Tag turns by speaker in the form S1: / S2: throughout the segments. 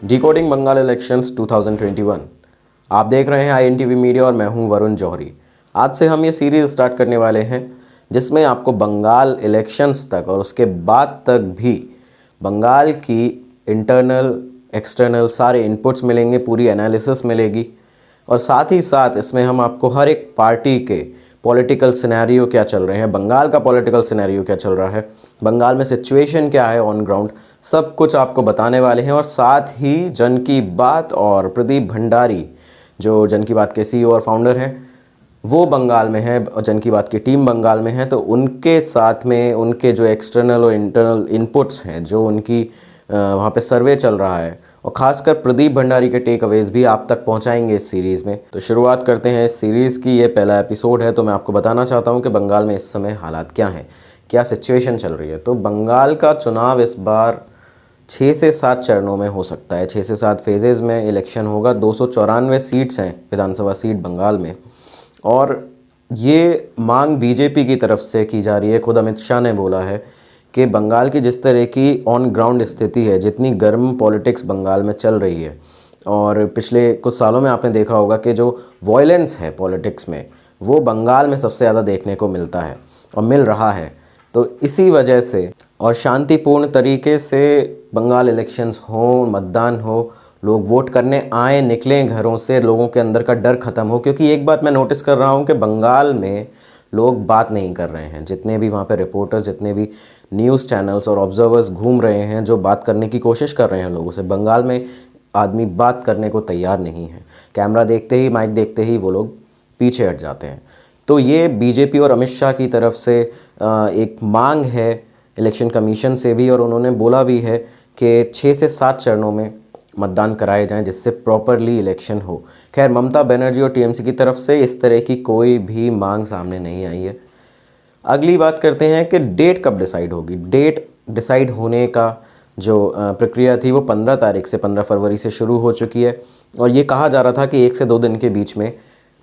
S1: Decoding Bengal elections 2021। आप देख रहे हैं INTV मीडिया और मैं हूं वरुण जौहरी। आज से हम ये सीरीज़ स्टार्ट करने वाले हैं जिसमें आपको बंगाल इलेक्शंस तक और उसके बाद तक भी बंगाल की इंटरनल एक्सटर्नल सारे इनपुट्स मिलेंगे, पूरी एनालिसिस मिलेगी और साथ ही साथ इसमें हम आपको हर एक पार्टी के पॉलिटिकल सिनेरियो क्या चल रहे हैं, बंगाल का पॉलिटिकल सिनेरियो क्या चल रहा है, बंगाल में सिचुएशन क्या है ऑन ग्राउंड, सब कुछ आपको बताने वाले हैं। और साथ ही जन की बात और प्रदीप भंडारी जो जन की बात के CEO और फाउंडर हैं वो बंगाल में हैं और जन की बात की टीम बंगाल में है, तो उनके साथ में उनके जो एक्सटर्नल और इंटरनल इनपुट्स हैं, जो उनकी वहाँ पे सर्वे चल रहा है और ख़ासकर प्रदीप भंडारी के टेक अवेज भी आप तक पहुँचाएंगे इस सीरीज़ में। तो शुरुआत करते हैं इस सीरीज़ की। ये पहला एपिसोड है तो मैं आपको बताना चाहता हूँ कि बंगाल में इस समय हालात क्या हैं, क्या सिचुएशन चल रही है। तो बंगाल का चुनाव इस बार 6 से 7 चरणों में हो सकता है, 6 से 7 फेजेज़ में इलेक्शन होगा। 294 सीट्स हैं विधानसभा सीट बंगाल में और ये मांग बीजेपी की तरफ से की जा रही है। खुद अमित शाह ने बोला है कि बंगाल की जिस तरह की ऑन ग्राउंड स्थिति है, जितनी गर्म पॉलिटिक्स बंगाल में चल रही है और पिछले कुछ सालों में आपने देखा होगा कि जो वॉयलेंस है पॉलिटिक्स में वो बंगाल में सबसे ज़्यादा देखने को मिलता है और मिल रहा है। तो इसी वजह से और शांतिपूर्ण तरीके से बंगाल इलेक्शंस हो, मतदान हो, लोग वोट करने आए, निकलें घरों से, लोगों के अंदर का डर ख़त्म हो। क्योंकि एक बात मैं नोटिस कर रहा हूँ कि बंगाल में लोग बात नहीं कर रहे हैं। जितने भी वहाँ पे रिपोर्टर्स, जितने भी न्यूज़ चैनल्स और ऑब्जर्वर्स घूम रहे हैं, जो बात करने की कोशिश कर रहे हैं लोगों से, बंगाल में आदमी बात करने को तैयार नहीं है। कैमरा देखते ही, माइक देखते ही वो लोग पीछे हट जाते हैं। तो ये बीजेपी और अमित शाह की तरफ से एक मांग है इलेक्शन कमीशन से भी, और उन्होंने बोला भी है कि 6 से 7 चरणों में मतदान कराए जाएं जिससे प्रॉपरली इलेक्शन हो। खैर, ममता बनर्जी और TMC की तरफ से इस तरह की कोई भी मांग सामने नहीं आई है। अगली बात करते हैं कि डेट कब डिसाइड होगी। डेट डिसाइड होने का जो प्रक्रिया थी वो 15 तारीख से 15 फरवरी से शुरू हो चुकी है और ये कहा जा रहा था कि 1 से 2 दिन के बीच में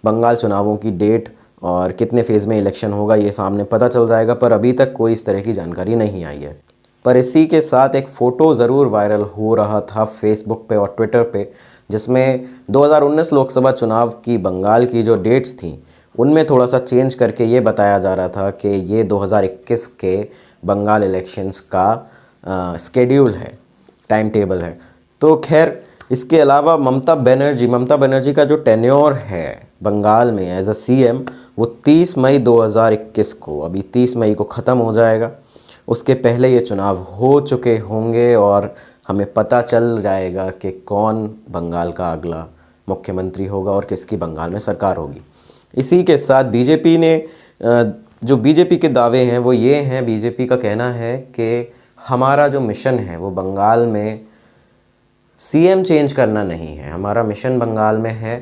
S1: बंगाल चुनावों की डेट और कितने फेज़ में इलेक्शन होगा ये सामने पता चल जाएगा, पर अभी तक कोई इस तरह की जानकारी नहीं आई है। पर इसी के साथ एक फ़ोटो ज़रूर वायरल हो रहा था फेसबुक पे और ट्विटर पे, जिसमें 2019 लोकसभा चुनाव की बंगाल की जो डेट्स थी उनमें थोड़ा सा चेंज करके ये बताया जा रहा था कि ये 2021 के बंगाल इलेक्शंस का स्केड्यूल है, टाइम टेबल है। तो खैर, इसके अलावा ममता बनर्जी का जो टेन्योर है बंगाल में एज अ CM वो 30 मई 2021 को, अभी 30 मई को ख़त्म हो जाएगा। उसके पहले ये चुनाव हो चुके होंगे और हमें पता चल जाएगा कि कौन बंगाल का अगला मुख्यमंत्री होगा और किसकी बंगाल में सरकार होगी। इसी के साथ बीजेपी ने जो बीजेपी के दावे हैं वो ये हैं, बीजेपी का कहना है कि हमारा जो मिशन है वो बंगाल में CM चेंज करना नहीं है। हमारा मिशन बंगाल में है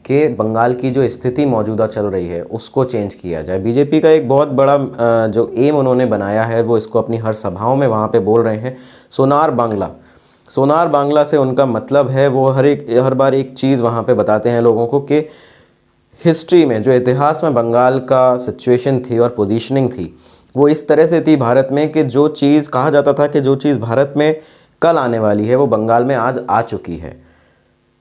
S1: कि बंगाल की जो स्थिति मौजूदा चल रही है उसको चेंज किया जाए। बीजेपी का एक बहुत बड़ा जो एम उन्होंने बनाया है वो इसको अपनी हर सभाओं में वहाँ पे बोल रहे हैं, सोनार बांग्ला। सोनार बांग्ला से उनका मतलब है वो हर बार एक चीज़ वहाँ पे बताते हैं लोगों को कि हिस्ट्री में, जो इतिहास में बंगाल का सिचुएशन थी और पोजीशनिंग थी वो इस तरह से थी भारत में कि जो चीज़ कहा जाता था कि जो चीज़ भारत में कल आने वाली है वो बंगाल में आज आ चुकी है।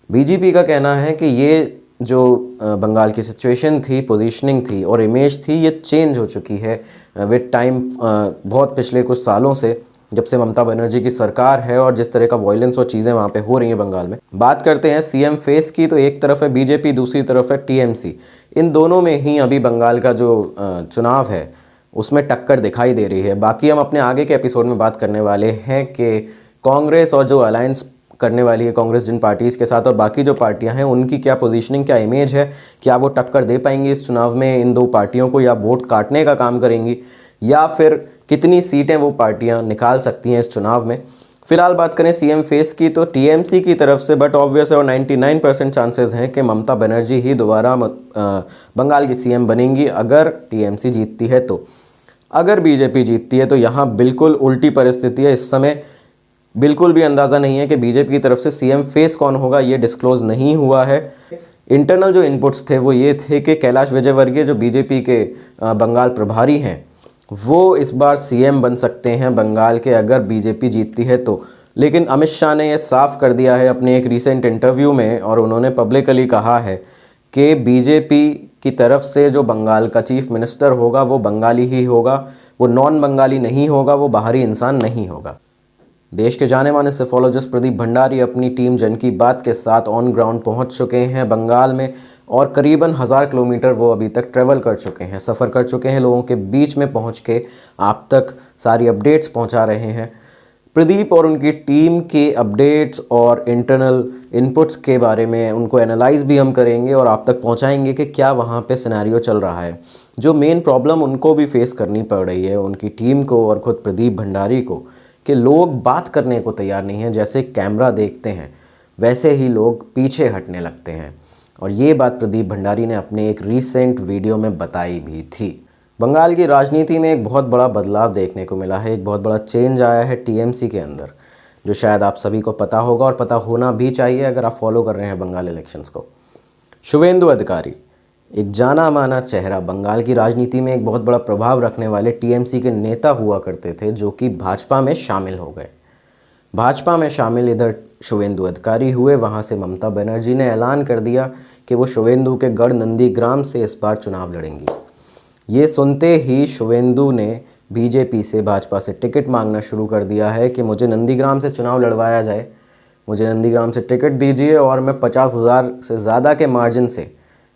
S1: बीजेपी का कहना है कि ये जो बंगाल की सिचुएशन थी, पोजीशनिंग थी और इमेज थी, ये चेंज हो चुकी है विद टाइम। बहुत पिछले कुछ सालों से, जब से ममता बनर्जी की सरकार है और जिस तरह का वॉयलेंस और चीज़ें वहाँ पे हो रही हैं बंगाल में। बात करते हैं CM फेस की, तो एक तरफ है बीजेपी, दूसरी तरफ है TMC। इन दोनों में ही अभी बंगाल का जो चुनाव है उसमें टक्कर दिखाई दे रही है। बाकी हम अपने आगे के एपिसोड में बात करने वाले हैं कि कांग्रेस और जो अलायंस करने वाली है कांग्रेस जिन पार्टीज़ के साथ और बाकी जो पार्टियां हैं उनकी क्या पोजीशनिंग, क्या इमेज है, क्या वो टक्कर दे पाएंगी इस चुनाव में इन दो पार्टियों को, या वोट काटने का काम करेंगी, या फिर कितनी सीटें वो पार्टियां निकाल सकती हैं इस चुनाव में। फिलहाल बात करें CM फेस की, तो TMC की तरफ से बट ऑब्वियस है और 99% चांसेस हैं कि ममता बनर्जी ही दोबारा बंगाल की CM बनेंगी अगर TMC जीतती है तो। अगर बीजेपी जीतती है तो यहाँ बिल्कुल उल्टी परिस्थिति है। इस समय बिल्कुल भी अंदाज़ा नहीं है कि बीजेपी की तरफ से CM फेस कौन होगा, ये डिस्क्लोज़ नहीं हुआ है। इंटरनल जो इनपुट्स थे वो ये थे कि कैलाश विजयवर्गीय जो बीजेपी के बंगाल प्रभारी हैं वो इस बार CM बन सकते हैं बंगाल के, अगर बीजेपी जीतती है तो। लेकिन अमित शाह ने यह साफ कर दिया है अपने एक रीसेंट इंटरव्यू में, और उन्होंने पब्लिकली कहा है कि बीजेपी की तरफ से जो बंगाल का चीफ मिनिस्टर होगा वो बंगाली ही होगा, वो नॉन बंगाली नहीं होगा, वो बाहरी इंसान नहीं होगा। देश के जाने माने सेफोलॉजिस्ट प्रदीप भंडारी अपनी टीम जन की बात के साथ ऑन ग्राउंड पहुंच चुके हैं बंगाल में, और करीबन 1000 किलोमीटर वो अभी तक ट्रेवल कर चुके हैं, सफ़र कर चुके हैं, लोगों के बीच में पहुंच के आप तक सारी अपडेट्स पहुंचा रहे हैं। प्रदीप और उनकी टीम के अपडेट्स और इंटरनल इनपुट्स के बारे में उनको एनालाइज भी हम करेंगे और आप तक पहुंचाएंगे कि क्या वहां पे सिनेरियो चल रहा है। जो मेन प्रॉब्लम उनको भी फेस करनी पड़ रही है, उनकी टीम को और ख़ुद प्रदीप भंडारी को, कि लोग बात करने को तैयार नहीं हैं। जैसे कैमरा देखते हैं वैसे ही लोग पीछे हटने लगते हैं, और ये बात प्रदीप भंडारी ने अपने एक रीसेंट वीडियो में बताई भी थी। बंगाल की राजनीति में एक बहुत बड़ा बदलाव देखने को मिला है, एक बहुत बड़ा चेंज आया है टीएमसी के अंदर, जो शायद आप सभी को पता होगा और पता होना भी चाहिए अगर आप फॉलो कर रहे हैं बंगाल इलेक्शंस को। शुवेंदु अधिकारी, एक जाना माना चेहरा, बंगाल की राजनीति में एक बहुत बड़ा प्रभाव रखने वाले टीएमसी के नेता हुआ करते थे, जो कि भाजपा में शामिल हो गए। भाजपा में शामिल इधर शुवेंदु अधिकारी हुए, वहाँ से ममता बनर्जी ने ऐलान कर दिया कि वो शुवेंदु के गढ़ नंदीग्राम से इस बार चुनाव लड़ेंगी। ये सुनते ही शुवेंदु ने बीजेपी से, भाजपा से टिकट मांगना शुरू कर दिया है कि मुझे नंदीग्राम से चुनाव लड़वाया जाए, मुझे नंदीग्राम से टिकट दीजिए और मैं 50,000 से ज़्यादा के मार्जिन से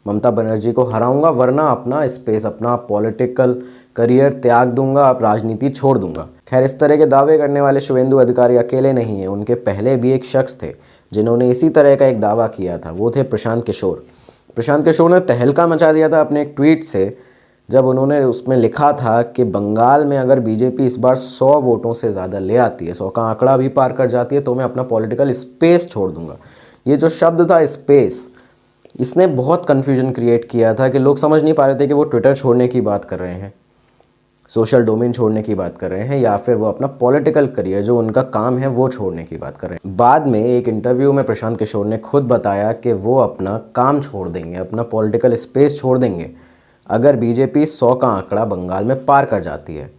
S1: ममता बनर्जी को हराऊंगा, वरना अपना स्पेस, अपना पॉलिटिकल करियर त्याग दूंगा, आप राजनीति छोड़ दूंगा। खैर, इस तरह के दावे करने वाले शुवेंदु अधिकारी अकेले नहीं हैं, उनके पहले भी एक शख्स थे जिन्होंने इसी तरह का एक दावा किया था, वो थे प्रशांत किशोर। प्रशांत किशोर ने तहलका मचा दिया था अपने एक ट्वीट से, जब उन्होंने उसमें लिखा था कि बंगाल में अगर बीजेपी इस बार 100 वोटों से ज़्यादा ले आती है, 100 का आंकड़ा भी पार कर जाती है, तो मैं अपना पॉलिटिकल स्पेस छोड़ दूंगा। ये जो शब्द था स्पेस, इसने बहुत कन्फ्यूजन क्रिएट किया था कि लोग समझ नहीं पा रहे थे कि वो ट्विटर छोड़ने की बात कर रहे हैं, सोशल डोमेन छोड़ने की बात कर रहे हैं, या फिर वो अपना पॉलिटिकल करियर जो उनका काम है वो छोड़ने की बात कर रहे हैं। बाद में एक इंटरव्यू में प्रशांत किशोर ने खुद बताया कि वो अपना काम छोड़ देंगे, अपना पॉलिटिकल स्पेस छोड़ देंगे अगर बीजेपी 100 का आंकड़ा बंगाल में पार कर जाती है।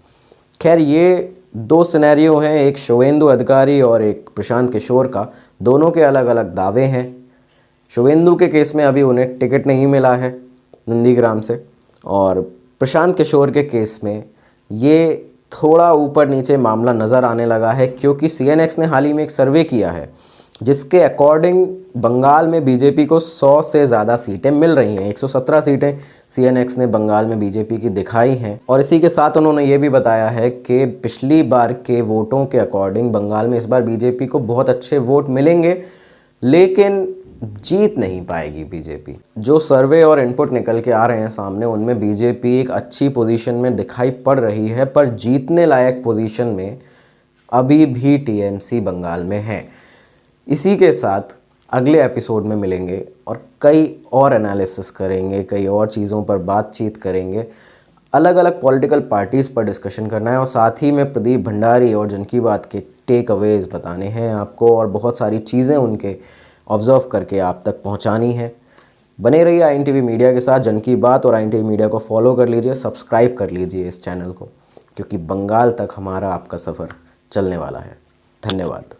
S1: खैर, ये दो सिनेरियो हैं, एक शुवेंदु अधिकारी और एक प्रशांत किशोर का, दोनों के अलग अलग दावे हैं। शुवेंदु के केस में अभी उन्हें टिकट नहीं मिला है नंदीग्राम से, और प्रशांत किशोर के केस में ये थोड़ा ऊपर नीचे मामला नज़र आने लगा है, क्योंकि सीएनएक्स ने हाल ही में एक सर्वे किया है जिसके अकॉर्डिंग बंगाल में बीजेपी को 100 से ज़्यादा सीटें मिल रही हैं। 117 सीटें सीएनएक्स ने बंगाल में बीजेपी की दिखाई हैं, और इसी के साथ उन्होंने ये भी बताया है कि पिछली बार के वोटों के अकॉर्डिंग बंगाल में इस बार बीजेपी को बहुत अच्छे वोट मिलेंगे, लेकिन जीत नहीं पाएगी बीजेपी। जो सर्वे और इनपुट निकल के आ रहे हैं सामने, उनमें बीजेपी एक अच्छी पोजीशन में दिखाई पड़ रही है, पर जीतने लायक पोजीशन में अभी भी टीएमसी बंगाल में है। इसी के साथ अगले एपिसोड में मिलेंगे और कई और एनालिसिस करेंगे, कई और चीज़ों पर बातचीत करेंगे, अलग अलग पॉलिटिकल पार्टीज़ पर डिस्कशन करना है, और साथ ही में प्रदीप भंडारी और जन की बात के टेक अवेज बताने हैं आपको, और बहुत सारी चीज़ें उनके ऑब्ज़र्व करके आप तक पहुंचानी है। बने रहिए INTV मीडिया के साथ। जन की बात और INTV मीडिया को फॉलो कर लीजिए, सब्सक्राइब कर लीजिए इस चैनल को, क्योंकि बंगाल तक हमारा आपका सफ़र चलने वाला है। धन्यवाद।